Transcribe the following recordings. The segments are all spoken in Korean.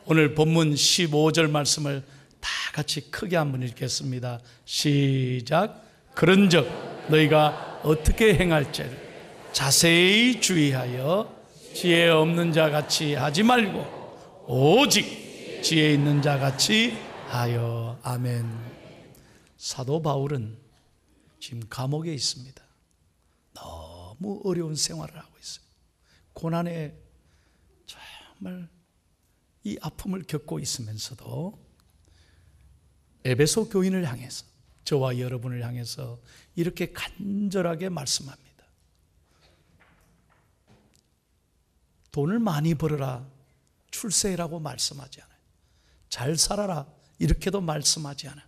오늘 본문 15절 말씀을 다 같이 크게 한번 읽겠습니다. 시작. 그런즉 너희가 어떻게 행할지를 자세히 주의하여 지혜 없는 자 같이 하지 말고 오직 지혜 있는 자 같이 하여. 아멘. 사도 바울은 지금 감옥에 있습니다. 너무 어려운 생활을 하고 있어요. 고난에 정말 이 아픔을 겪고 있으면서도 에베소 교인을 향해서, 저와 여러분을 향해서 이렇게 간절하게 말씀합니다. 돈을 많이 벌어라, 출세라고 말씀하지 않아요. 잘 살아라, 이렇게도 말씀하지 않아요.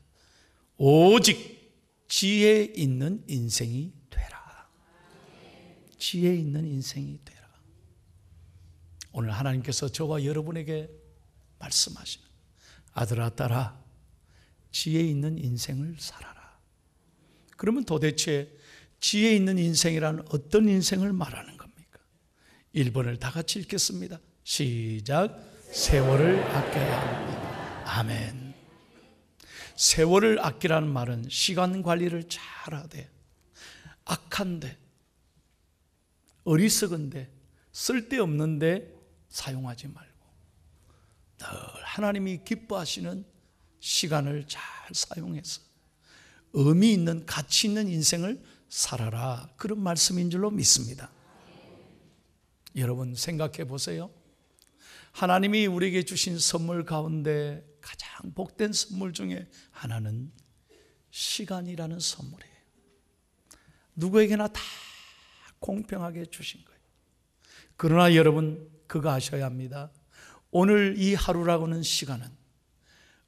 오직 지혜 있는 인생이 되라. 지혜 있는 인생이 되라. 오늘 하나님께서 저와 여러분에게 말씀하시는, 아들아 딸아, 지혜 있는 인생을 살아라. 그러면 도대체 지혜 있는 인생이란 어떤 인생을 말하는 겁니까? 1번을 다 같이 읽겠습니다. 시작. 세월을 아껴야 합니다. 아멘. 세월을 아끼라는 말은 시간 관리를 잘하되, 악한데, 어리석은데, 쓸데없는데 사용하지 말고 늘 하나님이 기뻐하시는 시간을 잘 사용해서 의미 있는, 가치 있는 인생을 살아라, 그런 말씀인 줄로 믿습니다. 여러분 생각해 보세요. 하나님이 우리에게 주신 선물 가운데 가장 복된 선물 중에 하나는 시간이라는 선물이에요. 누구에게나 다 공평하게 주신 거예요. 그러나 여러분 그거 아셔야 합니다. 오늘 이 하루라고는 시간은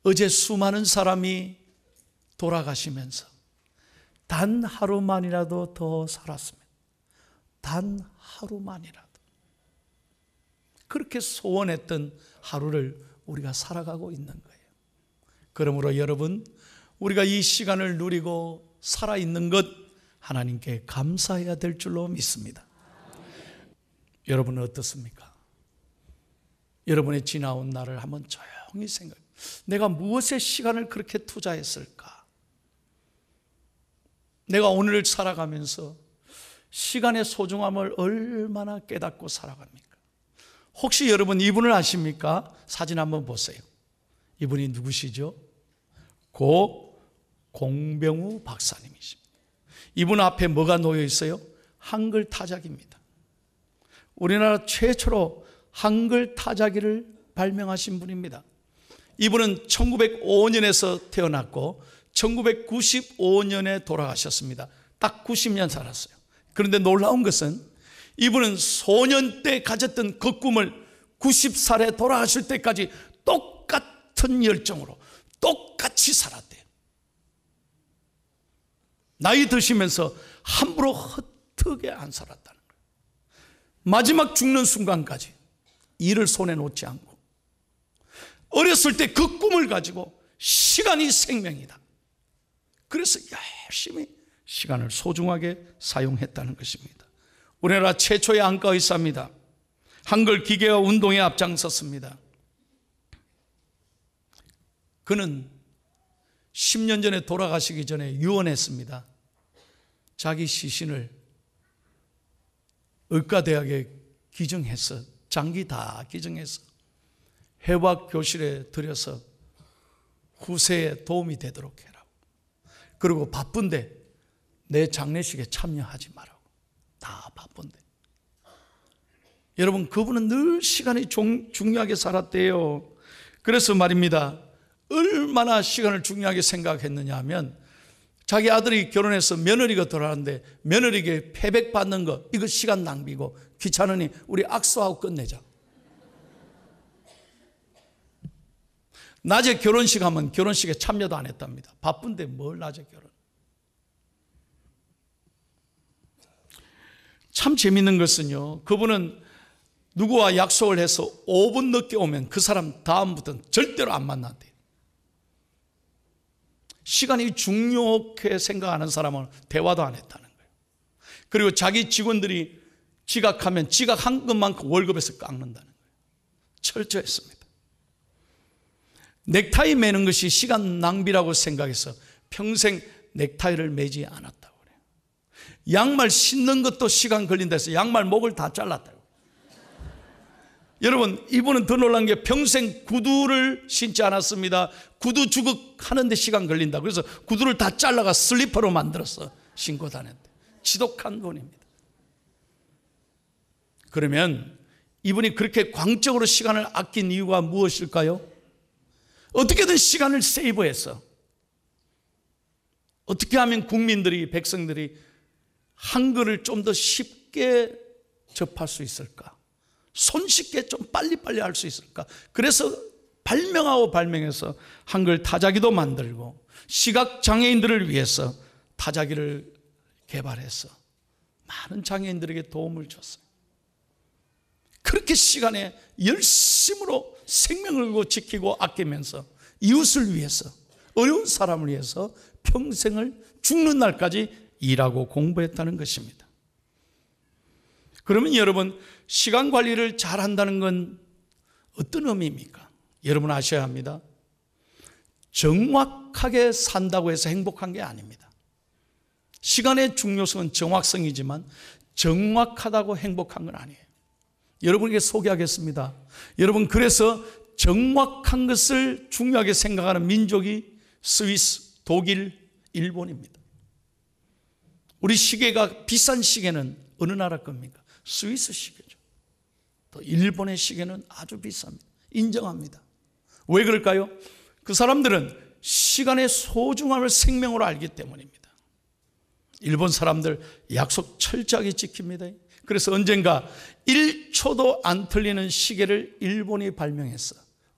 어제 수많은 사람이 돌아가시면서 단 하루만이라도 더 살았으면, 단 하루만이라도 그렇게 소원했던 하루를 우리가 살아가고 있는 거예요. 그러므로 여러분, 우리가 이 시간을 누리고 살아있는 것 하나님께 감사해야 될 줄로 믿습니다. 여러분은 어떻습니까? 여러분의 지나온 날을 한번 조용히 생각해, 내가 무엇에 시간을 그렇게 투자했을까? 내가 오늘을 살아가면서 시간의 소중함을 얼마나 깨닫고 살아갑니까? 혹시 여러분 이분을 아십니까? 사진 한번 보세요. 이분이 누구시죠? 고 공병우 박사님이십니다. 이분 앞에 뭐가 놓여 있어요? 한글 타자기입니다. 우리나라 최초로 한글 타자기를 발명하신 분입니다. 이분은 1905년에서 태어났고 1995년에 돌아가셨습니다. 딱 90년 살았어요. 그런데 놀라운 것은 이분은 소년 때 가졌던 그 꿈을 90살에 돌아가실 때까지 똑같은 열정으로 똑같이 살았대요. 나이 드시면서 함부로 헛되게 안 살았다는 거예요. 마지막 죽는 순간까지 일을 손에 놓지 않고, 어렸을 때 그 꿈을 가지고 시간이 생명이다, 그래서 열심히 시간을 소중하게 사용했다는 것입니다. 우리나라 최초의 안과 의사입니다. 한글 기계와 운동에 앞장섰습니다. 그는 10년 전에 돌아가시기 전에 유언했습니다. 자기 시신을 의과대학에 기증해서, 장기 다 기증해서 해박교실에 들여서 후세에 도움이 되도록 해라. 그리고 바쁜데 내 장례식에 참여하지 말라고. 다 바쁜데. 여러분, 그분은 늘 시간이 중요하게 살았대요. 그래서 말입니다, 얼마나 시간을 중요하게 생각했느냐 하면, 자기 아들이 결혼해서 며느리가 돌아가는데 며느리에게 패백 받는 거, 이거 시간 낭비고 귀찮으니 우리 악수하고 끝내자. 낮에 결혼식 하면 결혼식에 참여도 안 했답니다. 바쁜데 뭘 낮에 결혼. 참 재밌는 것은요, 그분은 누구와 약속을 해서 5분 늦게 오면 그 사람 다음부터는 절대로 안 만난대요. 시간이 중요하게 생각하는 사람은 대화도 안 했다는 거예요. 그리고 자기 직원들이 지각하면 지각한 것만큼 월급에서 깎는다는 거예요. 철저했습니다. 넥타이 매는 것이 시간 낭비라고 생각해서 평생 넥타이를 매지 않았다고 그래요. 양말 신는 것도 시간 걸린다 해서 양말 목을 다 잘랐다고. 여러분, 이분은 더 놀란 게 평생 구두를 신지 않았습니다. 구두 주걱 하는데 시간 걸린다. 그래서 구두를 다 잘라가 슬리퍼로 만들어서 신고 다녔대. 지독한 분입니다. 그러면 이분이 그렇게 광적으로 시간을 아낀 이유가 무엇일까요? 어떻게든 시간을 세이브해서 어떻게 하면 국민들이, 백성들이 한글을 좀 더 쉽게 접할 수 있을까? 손쉽게 좀 빨리빨리 할 수 있을까? 그래서 발명해서 한글 타자기도 만들고 시각장애인들을 위해서 타자기를 개발해서 많은 장애인들에게 도움을 줬어요. 그렇게 시간에 열심으로 생명을 걸고 지키고 아끼면서 이웃을 위해서, 어려운 사람을 위해서 평생을 죽는 날까지 일하고 공부했다는 것입니다. 그러면 여러분, 시간 관리를 잘한다는 건 어떤 의미입니까? 여러분 아셔야 합니다. 정확하게 산다고 해서 행복한 게 아닙니다. 시간의 중요성은 정확성이지만 정확하다고 행복한 건 아니에요. 여러분에게 소개하겠습니다. 여러분, 그래서 정확한 것을 중요하게 생각하는 민족이 스위스, 독일, 일본입니다. 우리 시계가, 비싼 시계는 어느 나라 겁니까? 스위스 시계죠. 또 일본의 시계는 아주 비쌉니다. 인정합니다. 왜 그럴까요? 그 사람들은 시간의 소중함을 생명으로 알기 때문입니다. 일본 사람들 약속 철저하게 지킵니다. 그래서 언젠가 1초도 안 틀리는 시계를 일본이 발명해서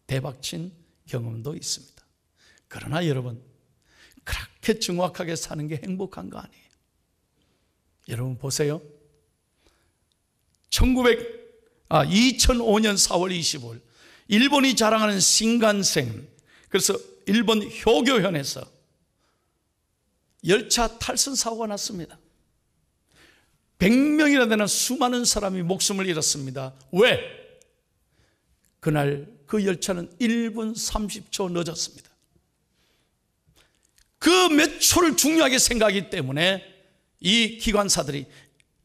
대박친 경험도 있습니다. 그러나 여러분, 그렇게 정확하게 사는 게 행복한 거 아니에요. 여러분 보세요. 2005년 4월 25일 일본이 자랑하는 신간센, 그래서 일본 효교현에서 열차 탈선 사고가 났습니다. 100명이나 되는 수많은 사람이 목숨을 잃었습니다. 왜? 그날 그 열차는 1분 30초 늦었습니다. 그 몇 초를 중요하게 생각하기 때문에 이 기관사들이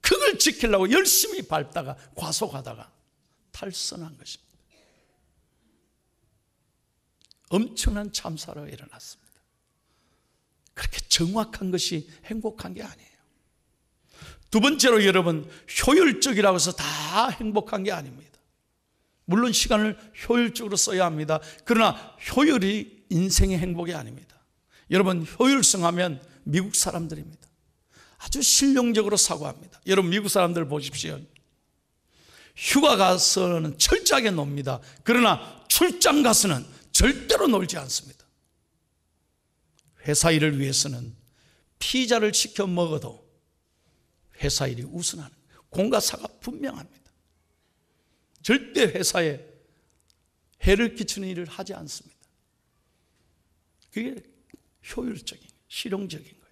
그걸 지키려고 열심히 밟다가 과속하다가 탈선한 것입니다. 엄청난 참사가 일어났습니다. 그렇게 정확한 것이 행복한 게 아니에요. 두 번째로 여러분, 효율적이라고 해서 다 행복한 게 아닙니다. 물론 시간을 효율적으로 써야 합니다. 그러나 효율이 인생의 행복이 아닙니다. 여러분, 효율성 하면 미국 사람들입니다. 아주 실용적으로 사고합니다. 여러분, 미국 사람들 보십시오. 휴가 가서는 철저하게 놉니다. 그러나 출장 가서는 절대로 놀지 않습니다. 회사 일을 위해서는 피자를 시켜 먹어도 회사 일이 우선하는 공과사가 분명합니다. 절대 회사에 해를 끼치는 일을 하지 않습니다. 그게 효율적인, 실용적인 거예요.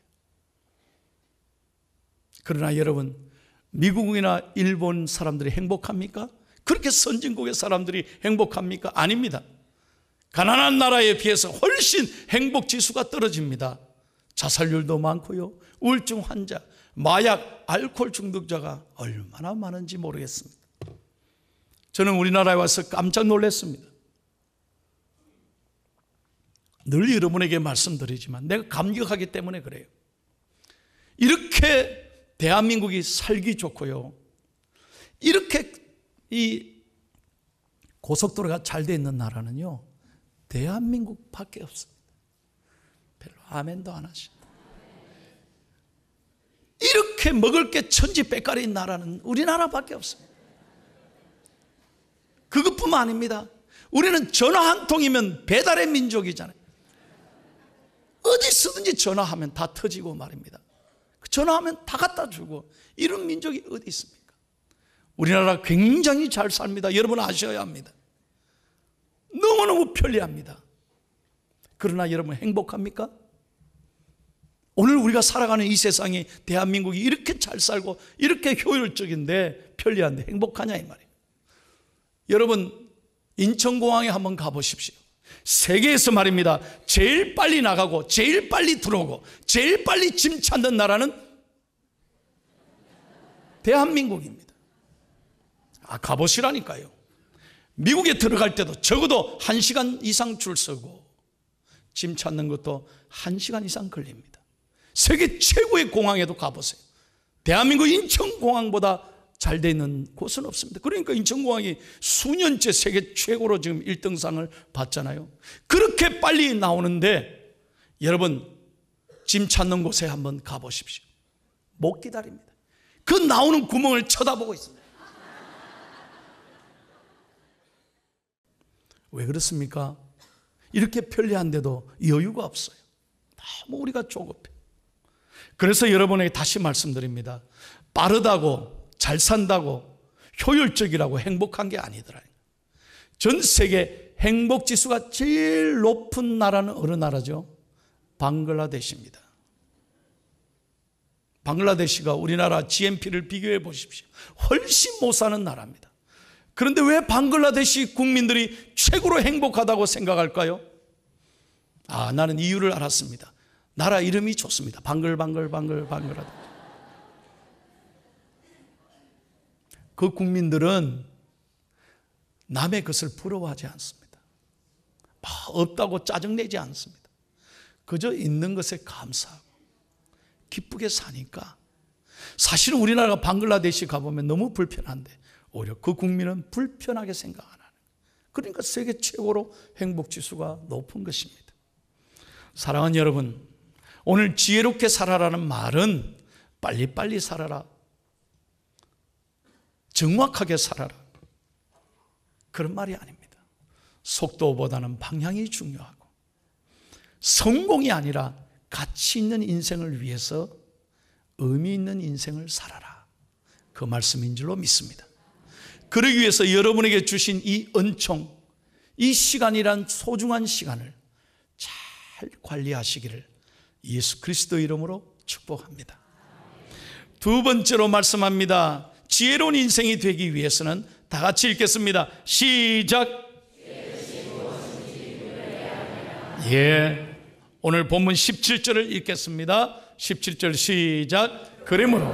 그러나 여러분, 미국이나 일본 사람들이 행복합니까? 그렇게 선진국의 사람들이 행복합니까? 아닙니다. 가난한 나라에 비해서 훨씬 행복 지수가 떨어집니다. 자살률도 많고요, 우울증 환자, 마약, 알코올 중독자가 얼마나 많은지 모르겠습니다. 저는 우리나라에 와서 깜짝 놀랐습니다. 늘 여러분에게 말씀드리지만 내가 감격하기 때문에 그래요. 이렇게 대한민국이 살기 좋고요, 이렇게 이 고속도로가 잘 돼 있는 나라는요, 대한민국밖에 없습니다. 별로 아멘도 안 하신다. 이렇게 먹을 게 천지백갈인 나라는 우리나라밖에 없습니다. 그것뿐만 아닙니다. 우리는 전화 한 통이면 배달의 민족이잖아요. 어디서든지 전화하면 다 터지고 말입니다. 전화하면 다 갖다 주고, 이런 민족이 어디 있습니까? 우리나라 굉장히 잘 삽니다. 여러분 아셔야 합니다. 너무너무 편리합니다. 그러나 여러분 행복합니까? 오늘 우리가 살아가는 이 세상이, 대한민국이 이렇게 잘 살고 이렇게 효율적인데, 편리한데 행복하냐 이 말이에요. 여러분, 인천공항에 한번 가보십시오. 세계에서 말입니다, 제일 빨리 나가고 제일 빨리 들어오고 제일 빨리 짐 찾는 나라는 대한민국입니다. 가보시라니까요. 미국에 들어갈 때도 적어도 1시간 이상 줄 서고 짐 찾는 것도 1시간 이상 걸립니다. 세계 최고의 공항에도 가보세요. 대한민국 인천공항보다 잘 돼 있는 곳은 없습니다. 그러니까 인천공항이 수년째 세계 최고로 지금 1등상을 받잖아요. 그렇게 빨리 나오는데 여러분, 짐 찾는 곳에 한번 가보십시오. 못 기다립니다. 그 나오는 구멍을 쳐다보고 있습니다. 왜 그렇습니까? 이렇게 편리한데도 여유가 없어요. 너무 우리가 조급해. 그래서 여러분에게 다시 말씀드립니다. 빠르다고, 잘 산다고, 효율적이라고 행복한 게 아니더라. 전 세계 행복 지수가 제일 높은 나라는 어느 나라죠? 방글라데시입니다. 방글라데시가 우리나라 GNP를 비교해 보십시오. 훨씬 못 사는 나라입니다. 그런데 왜 방글라데시 국민들이 최고로 행복하다고 생각할까요? 나는 이유를 알았습니다. 나라 이름이 좋습니다. 방글방글방글방글하다. 그 국민들은 남의 것을 부러워하지 않습니다. 없다고 짜증내지 않습니다. 그저 있는 것에 감사하고 기쁘게 사니까. 사실은 우리나라가 방글라데시 가보면 너무 불편한데 오히려 그 국민은 불편하게 생각 안 하는 거예요. 그러니까 세계 최고로 행복지수가 높은 것입니다. 사랑하는 여러분, 오늘 지혜롭게 살아라는 말은 빨리빨리 살아라, 정확하게 살아라, 그런 말이 아닙니다. 속도보다는 방향이 중요하고 성공이 아니라 가치 있는 인생을 위해서 의미 있는 인생을 살아라, 그 말씀인 줄로 믿습니다. 그러기 위해서 여러분에게 주신 이 은총, 이 시간이란 소중한 시간을 잘 관리하시기를 예수 그리스도 이름으로 축복합니다. 두 번째로 말씀합니다. 지혜로운 인생이 되기 위해서는 다 같이 읽겠습니다. 시작. 오늘 본문 17절을 읽겠습니다. 17절 시작. 그러므로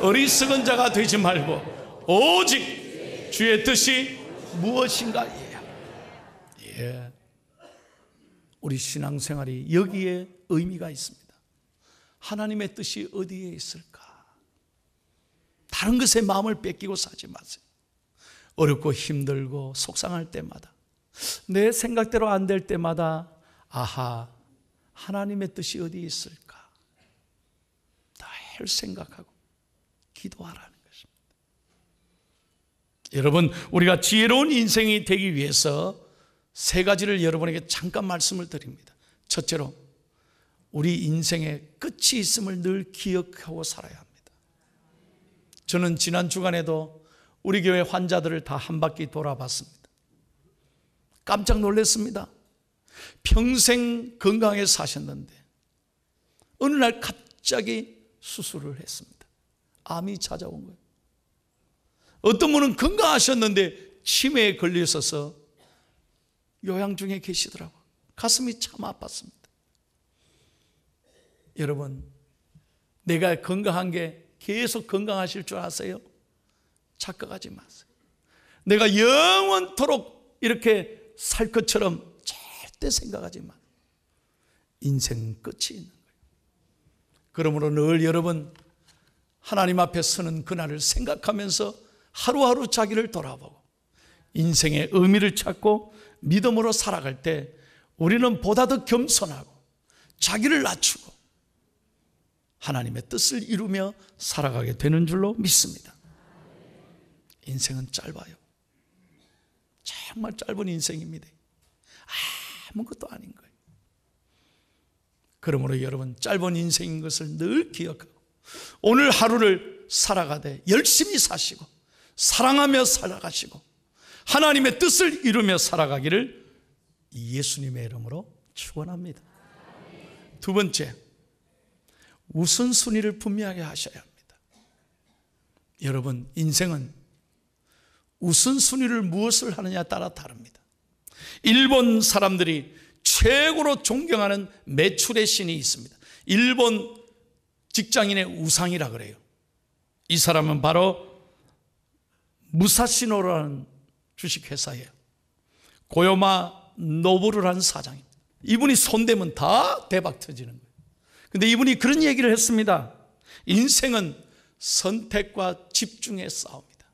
어리석은 자가 되지 말고 오직 주의 뜻이 무엇인가. 우리 신앙생활이 여기에 의미가 있습니다. 하나님의 뜻이 어디에 있을까? 다른 것에 마음을 뺏기고 사지 마세요. 어렵고 힘들고 속상할 때마다, 내 생각대로 안 될 때마다 하나님의 뜻이 어디에 있을까? 늘 생각하고 기도하라는 것입니다. 여러분, 우리가 지혜로운 인생이 되기 위해서 세 가지를 여러분에게 잠깐 말씀을 드립니다. 첫째로, 우리 인생에 끝이 있음을 늘 기억하고 살아야 합니다. 저는 지난 주간에도 우리 교회 환자들을 다 한 바퀴 돌아봤습니다. 깜짝 놀랐습니다. 평생 건강하게 사셨는데 어느 날 갑자기 수술을 했습니다. 암이 찾아온 거예요. 어떤 분은 건강하셨는데 치매에 걸려 있어서 요양 중에 계시더라고요. 가슴이 참 아팠습니다. 여러분, 내가 건강한 게 계속 건강하실 줄 아세요? 착각하지 마세요. 내가 영원토록 이렇게 살 것처럼 절대 생각하지 마세요. 인생 끝이 있는 거예요. 그러므로 늘 여러분, 하나님 앞에 서는 그날을 생각하면서 하루하루 자기를 돌아보고 인생의 의미를 찾고 믿음으로 살아갈 때 우리는 보다 더 겸손하고 자기를 낮추고 하나님의 뜻을 이루며 살아가게 되는 줄로 믿습니다. 인생은 짧아요. 정말 짧은 인생입니다. 아무것도 아닌 거예요. 그러므로 여러분, 짧은 인생인 것을 늘 기억하고 오늘 하루를 살아가되 열심히 사시고 사랑하며 살아가시고 하나님의 뜻을 이루며 살아가기를 예수님의 이름으로 축원합니다. 두 번째, 우선순위를 분명하게 하셔야 합니다. 여러분, 인생은 우선순위를 무엇을 하느냐에 따라 다릅니다. 일본 사람들이 최고로 존경하는 매출의 신이 있습니다. 일본 직장인의 우상이라 그래요. 이 사람은 바로 무사시노라는 주식회사예요. 고요마 노부루라는 사장입니다. 이분이 손대면 다 대박 터지는 거예요. 근데 이분이 그런 얘기를 했습니다. 인생은 선택과 집중의 싸움이다.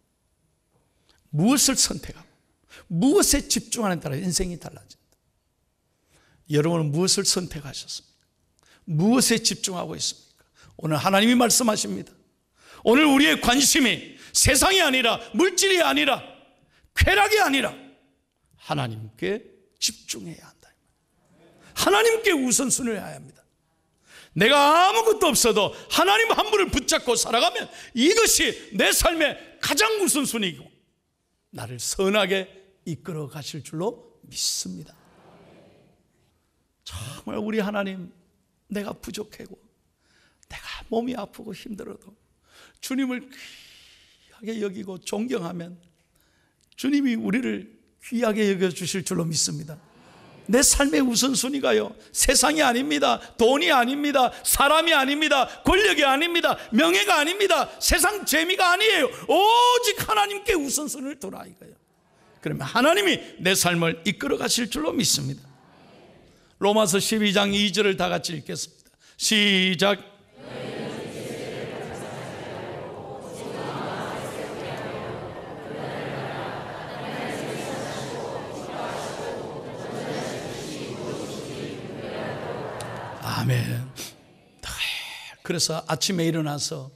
무엇을 선택하고 무엇에 집중하는 따라 인생이 달라진다. 여러분은 무엇을 선택하셨습니까? 무엇에 집중하고 있습니까? 오늘 하나님이 말씀하십니다. 오늘 우리의 관심이 세상이 아니라 물질이 아니라 쾌락이 아니라 하나님께 집중해야 한다. 하나님께 우선순위를 해야 합니다. 내가 아무것도 없어도 하나님 한 분을 붙잡고 살아가면 이것이 내 삶의 가장 우선순위이고 나를 선하게 이끌어 가실 줄로 믿습니다. 정말 우리 하나님, 내가 부족하고 내가 몸이 아프고 힘들어도 주님을 귀하게 여기고 존경하면 주님이 우리를 귀하게 여겨주실 줄로 믿습니다. 내 삶의 우선순위가요, 세상이 아닙니다. 돈이 아닙니다. 사람이 아닙니다. 권력이 아닙니다. 명예가 아닙니다. 세상 재미가 아니에요. 오직 하나님께 우선순위를 둬라 이거예요. 그러면 하나님이 내 삶을 이끌어 가실 줄로 믿습니다. 로마서 12장 2절을 다 같이 읽겠습니다. 시작. 아멘. 그래서 아침에 일어나서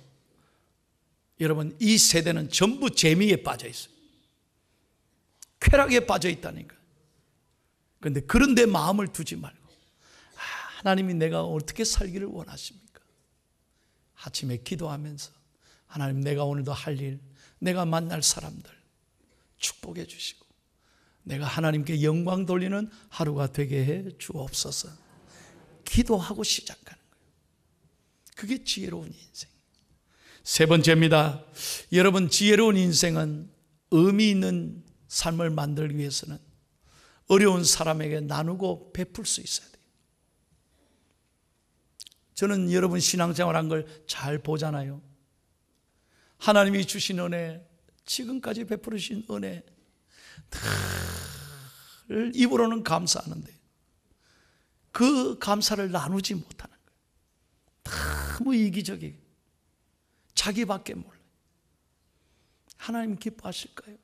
여러분, 이 세대는 전부 재미에 빠져 있어요. 쾌락에 빠져 있다니까. 그런데 그런 데 마음을 두지 말고 하나님이 내가 어떻게 살기를 원하십니까? 아침에 기도하면서 하나님, 내가 오늘도 할 일, 내가 만날 사람들 축복해 주시고 내가 하나님께 영광 돌리는 하루가 되게 해 주옵소서. 기도하고 시작하는 거예요. 그게 지혜로운 인생. 세 번째입니다. 여러분, 지혜로운 인생은 의미 있는 삶을 만들기 위해서는 어려운 사람에게 나누고 베풀 수 있어야 돼요. 저는 여러분 신앙생활한 걸 잘 보잖아요. 하나님이 주신 은혜, 지금까지 베풀으신 은혜 늘 입으로는 감사하는데 그 감사를 나누지 못하는 거예요. 너무 이기적이게 자기밖에 몰라요. 하나님 기뻐하실까요?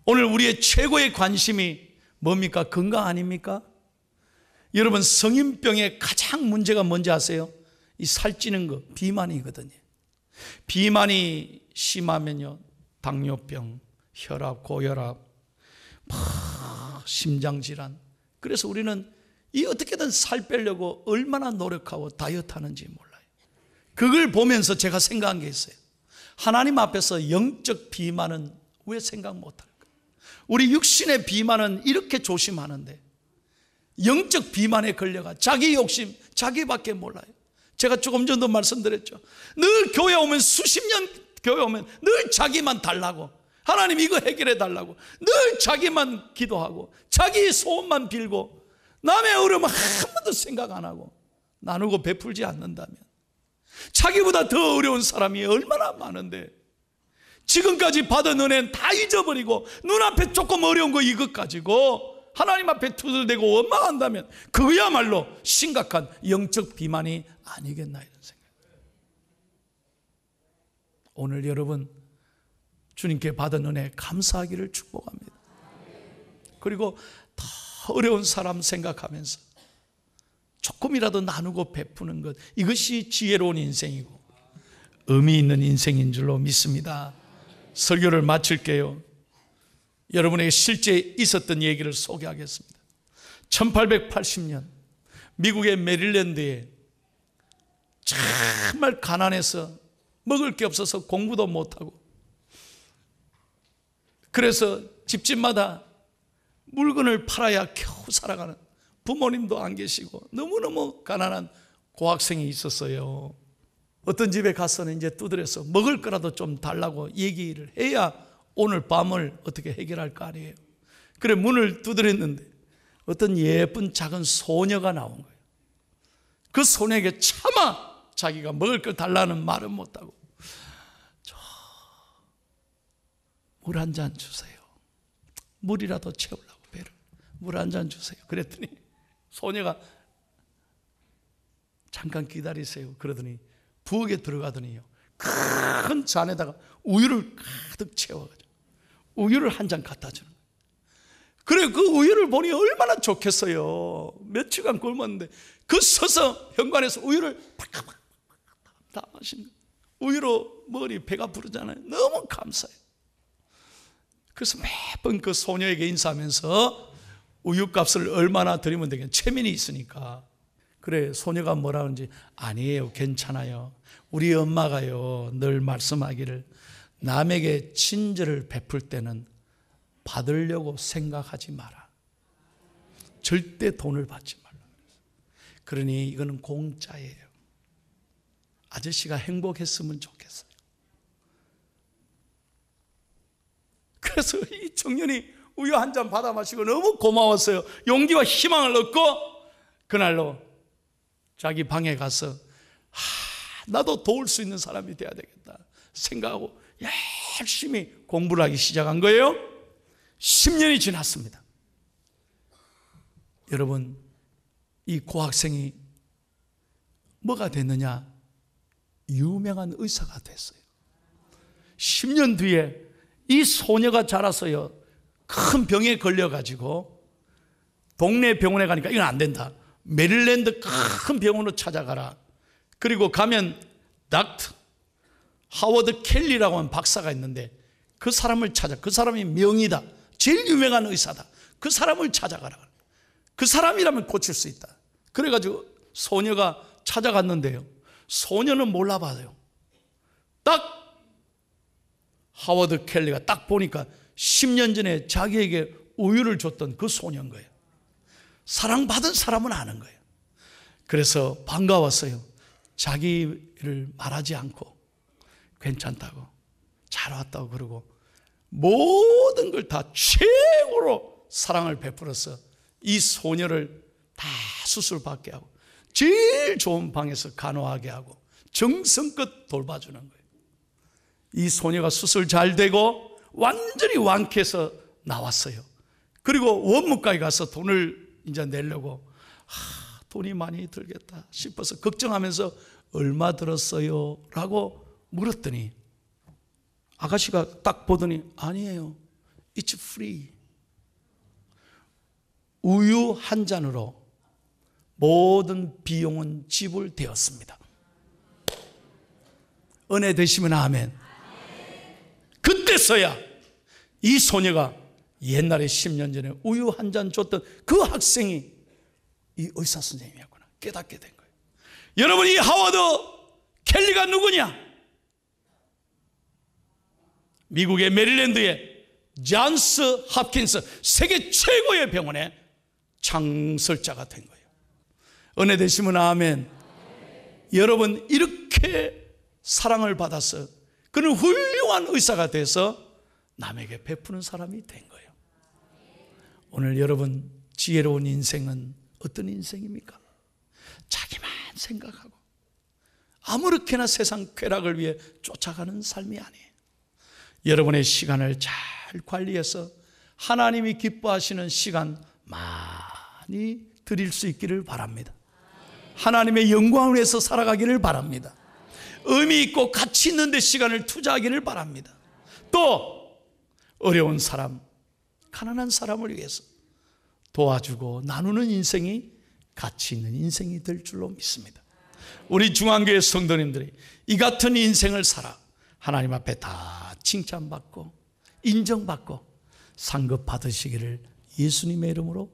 오늘 우리의 최고의 관심이 뭡니까? 건강 아닙니까? 여러분, 성인병의 가장 문제가 뭔지 아세요? 이 살찌는 거, 비만이거든요. 비만이 심하면요, 당뇨병, 혈압, 고혈압, 심장질환. 그래서 우리는 이 어떻게든 살 빼려고 얼마나 노력하고 다이어트 하는지 몰라요. 그걸 보면서 제가 생각한 게 있어요. 하나님 앞에서 영적 비만은 왜 생각 못할까? 우리 육신의 비만은 이렇게 조심하는데 영적 비만에 걸려가 자기 욕심, 자기밖에 몰라요. 제가 조금 전도 말씀드렸죠. 늘 교회 오면, 수십 년 교회 오면 늘 자기만 달라고, 하나님 이거 해결해 달라고 늘 자기만 기도하고 자기 소원만 빌고 남의 어려움은 한 번도 생각 안 하고 나누고 베풀지 않는다면 자기보다 더 어려운 사람이 얼마나 많은데 지금까지 받은 은혜는 다 잊어버리고 눈앞에 조금 어려운 거 이것 가지고 하나님 앞에 투덜대고 원망한다면 그야말로 심각한 영적 비만이 아니겠나 이런 생각. 오늘 여러분 주님께 받은 은혜 감사하기를 축복합니다. 그리고 더 어려운 사람 생각하면서 조금이라도 나누고 베푸는 것, 이것이 지혜로운 인생이고 의미 있는 인생인 줄로 믿습니다. 설교를 마칠게요. 여러분에게 실제 있었던 얘기를 소개하겠습니다. 1880년 미국의 메릴랜드에 정말 가난해서 먹을 게 없어서 공부도 못하고 그래서 집집마다 물건을 팔아야 겨우 살아가는, 부모님도 안 계시고 너무너무 가난한 고학생이 있었어요. 어떤 집에 가서는 이제 두드려서 먹을 거라도 좀 달라고 얘기를 해야 오늘 밤을 어떻게 해결할 거 아니에요. 그래 문을 두드렸는데 어떤 예쁜 작은 소녀가 나온 거예요. 그 소녀에게 차마 자기가 먹을 걸 달라는 말은 못하고 물 한 잔 주세요. 물이라도 채우려고 배를. 물 한 잔 주세요. 그랬더니 소녀가 잠깐 기다리세요. 그러더니 부엌에 들어가더니요, 큰 잔에다가 우유를 가득 채워가지고 우유를 한 잔 갖다 주는 거예요. 그래 그 우유를 보니 얼마나 좋겠어요. 며칠간 굶었는데 그 서서 현관에서 우유를 팍팍팍 다 마시는 거예요. 우유로 머리 배가 부르잖아요. 너무 감사해요. 그래서 매번 그 소녀에게 인사하면서 우유값을 얼마나 드리면 되겠냐, 체면이 있으니까. 그래 소녀가 뭐라 하는지, 아니에요, 괜찮아요. 우리 엄마가요 늘 말씀하기를 남에게 친절을 베풀 때는 받으려고 생각하지 마라. 절대 돈을 받지 말라. 그러니 이거는 공짜예요. 아저씨가 행복했으면 좋겠어요. 그래서 이 청년이 우유 한 잔 받아 마시고 너무 고마웠어요. 용기와 희망을 얻고 그날로 자기 방에 가서 나도 도울 수 있는 사람이 돼야 되겠다 생각하고 열심히 공부를 하기 시작한 거예요. 10년이 지났습니다. 여러분, 이 고학생이 뭐가 됐느냐? 유명한 의사가 됐어요. 10년 뒤에 이 소녀가 자라서요 큰 병에 걸려가지고 동네 병원에 가니까 이건 안 된다. 메릴랜드 큰 병원으로 찾아가라. 그리고 가면 닥터 하워드 켈리라고 하는 박사가 있는데 그 사람을 찾아. 그 사람이 명의다. 제일 유명한 의사다. 그 사람을 찾아가라. 그 사람이라면 고칠 수 있다. 그래가지고 소녀가 찾아갔는데요, 소녀는 몰라봐요. 딱 하워드 켈리가 딱 보니까 10년 전에 자기에게 우유를 줬던 그 소녀인 거예요. 사랑받은 사람은 아는 거예요. 그래서 반가웠어요. 자기를 말하지 않고 괜찮다고, 잘 왔다고 그러고 모든 걸 다 최고로 사랑을 베풀어서 이 소녀를 다 수술받게 하고 제일 좋은 방에서 간호하게 하고 정성껏 돌봐주는 거예요. 이 소녀가 수술 잘 되고 완전히 완쾌해서 나왔어요. 그리고 원무과에 가서 돈을 이제 내려고 돈이 많이 들겠다 싶어서 걱정하면서 얼마 들었어요? 라고 물었더니 아가씨가 딱 보더니 아니에요, It's free. 우유 한 잔으로 모든 비용은 지불되었습니다. 은혜 되시면 아멘. 그때서야 이 소녀가 옛날에 10년 전에 우유 한 잔 줬던 그 학생이 이 의사 선생님이었구나 깨닫게 된 거예요. 여러분, 이 하워드 켈리가 누구냐? 미국의 메릴랜드의 존스 홉킨스 세계 최고의 병원의 창설자가 된 거예요. 은혜 되시면 아멘. 여러분, 이렇게 사랑을 받아서 그는 훌륭한 의사가 돼서 남에게 베푸는 사람이 된 거예요. 오늘 여러분, 지혜로운 인생은 어떤 인생입니까? 자기만 생각하고 아무렇게나 세상 쾌락을 위해 쫓아가는 삶이 아니에요. 여러분의 시간을 잘 관리해서 하나님이 기뻐하시는 시간 많이 드릴 수 있기를 바랍니다. 하나님의 영광을 위해서 살아가기를 바랍니다. 의미 있고 가치 있는 데 시간을 투자하기를 바랍니다. 또 어려운 사람, 가난한 사람을 위해서 도와주고 나누는 인생이 가치 있는 인생이 될 줄로 믿습니다. 우리 중앙교회 성도님들이 이 같은 인생을 살아 하나님 앞에 다 칭찬받고 인정받고 상급 받으시기를 예수님의 이름으로